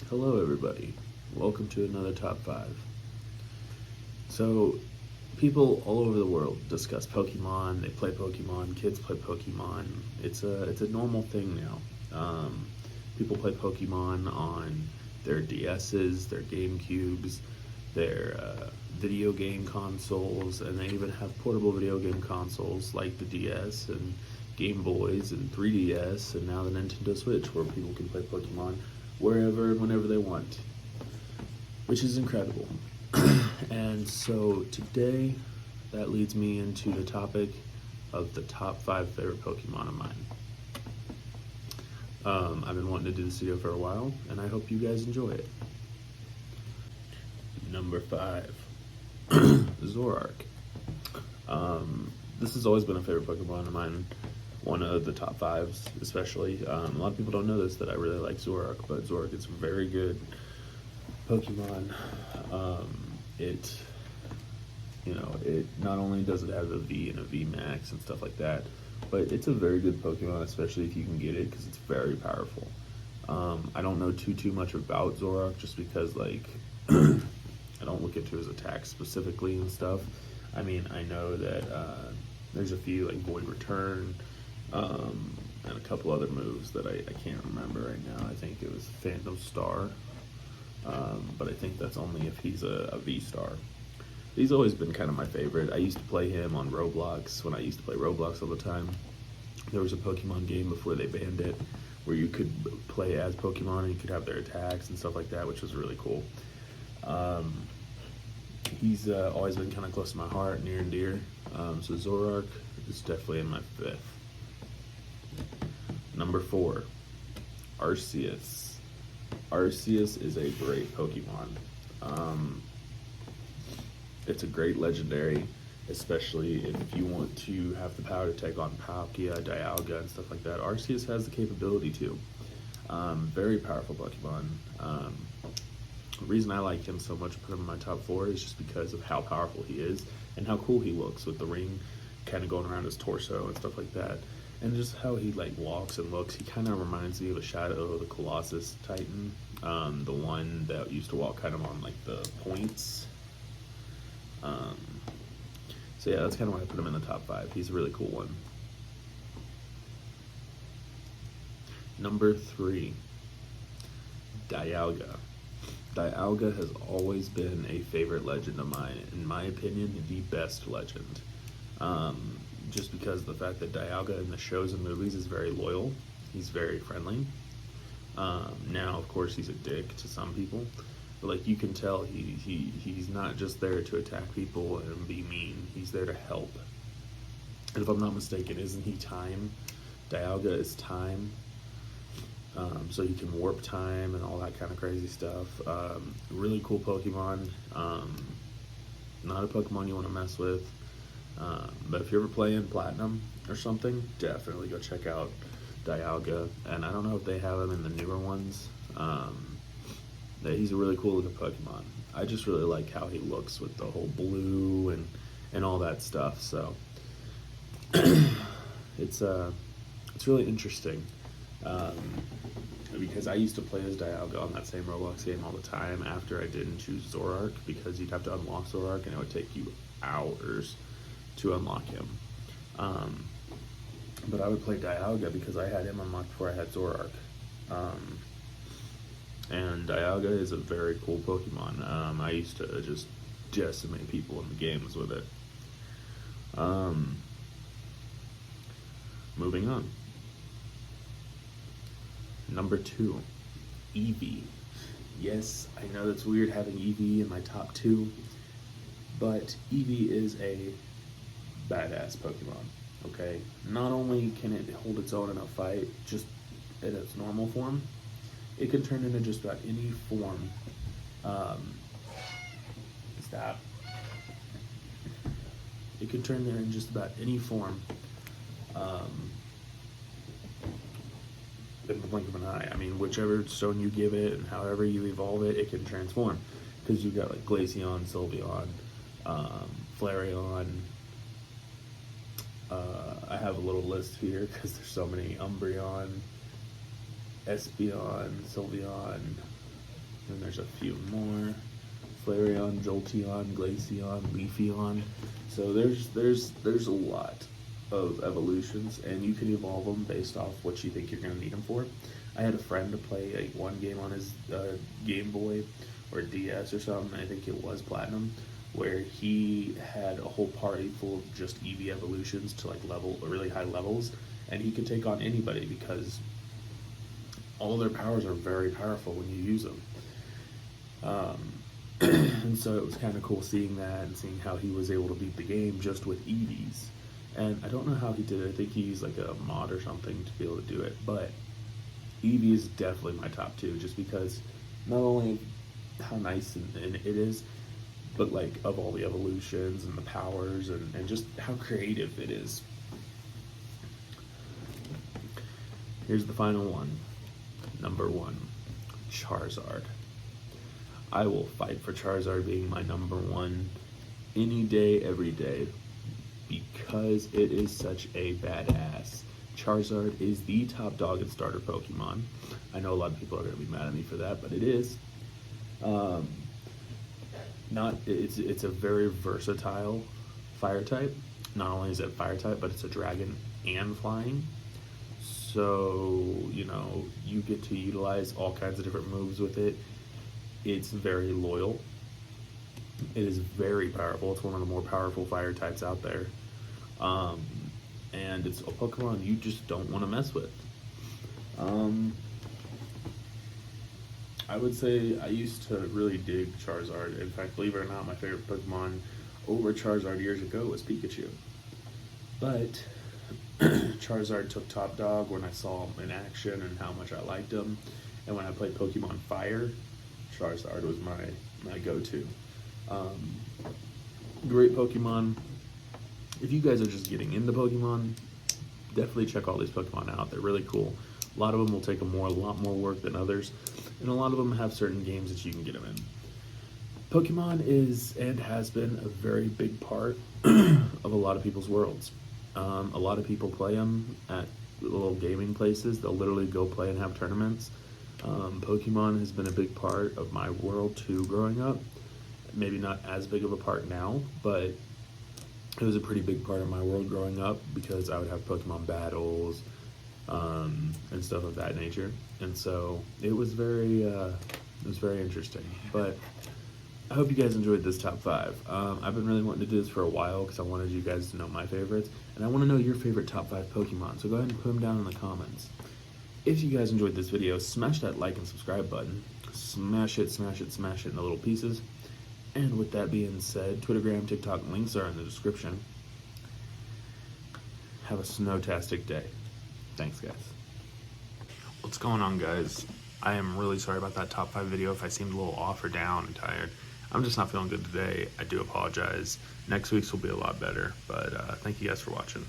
Hello, everybody. Welcome to another Top 5. So, people all over the world discuss Pokemon. They play Pokemon. Kids play Pokemon. It's a normal thing now. People play Pokemon on their DSs, their GameCubes, their video game consoles, and they even have portable video game consoles like the DS and Game Boys and 3DS, and now the Nintendo Switch, where people can play Pokemon wherever and whenever they want, which is incredible. And so today, that leads me into the topic of the top 5 favorite Pokemon of mine. I've been wanting to do this video for a while, and I hope you guys enjoy it. Number 5, Zork. This has always been a favorite Pokemon of mine, one of the top 5s especially. A lot of people don't know this, that I really like Zork, but Zork is a very good Pokemon. It not only does it have a V and a V Max and stuff like that, but it's a very good Pokemon, especially if you can get it, because it's very powerful. I don't know too much about Zork, just because I don't look into his attacks specifically and stuff. I mean, I know that there's a few like Void Return, and a couple other moves that I can't remember right now. I think it was Phantom Star, but I think that's only if he's a V-Star. He's always been kind of my favorite. I used to play him on Roblox when I used to play Roblox all the time. There was a Pokemon game before they banned it where you could play as Pokemon and you could have their attacks and stuff like that, which was really cool. He's always been kind of close to my heart, near and dear. So Zork is definitely in my 5th. Number 4, Arceus. Arceus is a great Pokemon. It's a great legendary, especially if you want to have the power to take on Palkia, Dialga, and stuff like that. Arceus has the capability to. Very powerful Pokemon. The reason I like him so much, put him in my top 4, is just because of how powerful he is and how cool he looks with the ring kind of going around his torso and stuff like that. And just how he walks and looks. He kind of reminds me of a Shadow of the Colossus Titan, the one that used to walk kind of on the points. So yeah, that's kind of why I put him in the top 5. He's a really cool one. Number 3, Dialga. Dialga has always been a favorite legend of mine. In my opinion, the best legend. Just because of the fact that Dialga in the shows and movies is very loyal. He's very friendly. Now, of course, he's a dick to some people. But you can tell he's not just there to attack people and be mean. He's there to help. And if I'm not mistaken, isn't he time? Dialga is time. So he can warp time and all that kind of crazy stuff. Really cool Pokemon. Not a Pokemon you want to mess with. But if you're ever playing Platinum or something, definitely go check out Dialga. And I don't know if they have him in the newer ones. He's a really cool looking Pokemon. I just really like how he looks with the whole blue and all that stuff. So it's really interesting. Because I used to play as Dialga on that same Roblox game all the time after I didn't choose Zork, because you'd have to unlock Zork and it would take you hours to unlock him. But I would play Dialga because I had him unlocked before I had Zork. And Dialga is a very cool Pokemon. I used to just decimate people in the games with it. Moving on. Number 2, Eevee. Yes, I know it's weird having Eevee in my top 2, but Eevee is a badass Pokemon, okay? Not only can it hold its own in a fight, just in its normal form, it can turn into just about any form. It can turn in just about any form. In the blink of an eye. I mean, whichever stone you give it and however you evolve it, it can transform. Because you've got Glaceon, Sylveon, Flareon. I have a little list here because there's so many. Umbreon, Espeon, Sylveon, And there's a few more. Flareon, Jolteon, Glaceon, Leafeon. So there's a lot of evolutions, and you can evolve them based off what you think you're going to need them for. I had a friend to play one game on his Game Boy or DS or something, I think it was Platinum, where he had a whole party full of just Eevee evolutions to like really high levels, and he could take on anybody because all of their powers are very powerful when you use them. And so it was kind of cool seeing that and seeing how he was able to beat the game just with Eevees. And I don't know how he did it. I think he used like a mod or something to be able to do it. But Eevee is definitely my top 2, just because not only how nice and it is, but like of all the evolutions and the powers and just how creative it is. Here's the final one. Number 1, Charizard. I will fight for Charizard being my number 1 any day, every day, because it is such a badass. Charizard is the top dog in starter Pokemon. I know a lot of people are going to be mad at me for that, but it is. It's a very versatile fire type. Not only is it fire type, but it's a dragon and flying. So, you know, you get to utilize all kinds of different moves with it. It's very loyal. It is very powerful. It's one of the more powerful fire types out there. And it's a Pokemon you just don't want to mess with. I would say I used to really dig Charizard. In fact, believe it or not, my favorite Pokemon over Charizard years ago was Pikachu. But Charizard took top dog when I saw him in action and how much I liked him. And when I played Pokemon Fire, Charizard was my go-to. Great Pokemon. If you guys are just getting into Pokemon, definitely check all these Pokemon out. They're really cool. A lot of them will take a lot more work than others, and a lot of them have certain games that you can get them in. Pokemon is and has been a very big part of a lot of people's worlds. A lot of people play them at little gaming places. They'll literally go play and have tournaments. Pokemon has been a big part of my world too growing up. Maybe not as big of a part now, but it was a pretty big part of my world growing up because I would have Pokemon battles and stuff of that nature. And so it was very interesting. But I hope you guys enjoyed this top 5. I've been really wanting to do this for a while because I wanted you guys to know my favorites, and I want to know your favorite top 5 Pokemon. So go ahead and put them down in the comments. If you guys enjoyed this video, smash that like and subscribe button. Smash it in the little pieces. And with that being said, Twittergram, TikTok links are in the description. Have a snowtastic day. Thanks, guys. What's going on, guys? I am really sorry about that top 5 video if I seemed a little off or down and tired. I'm just not feeling good today. I do apologize. Next week's will be a lot better, but thank you guys for watching.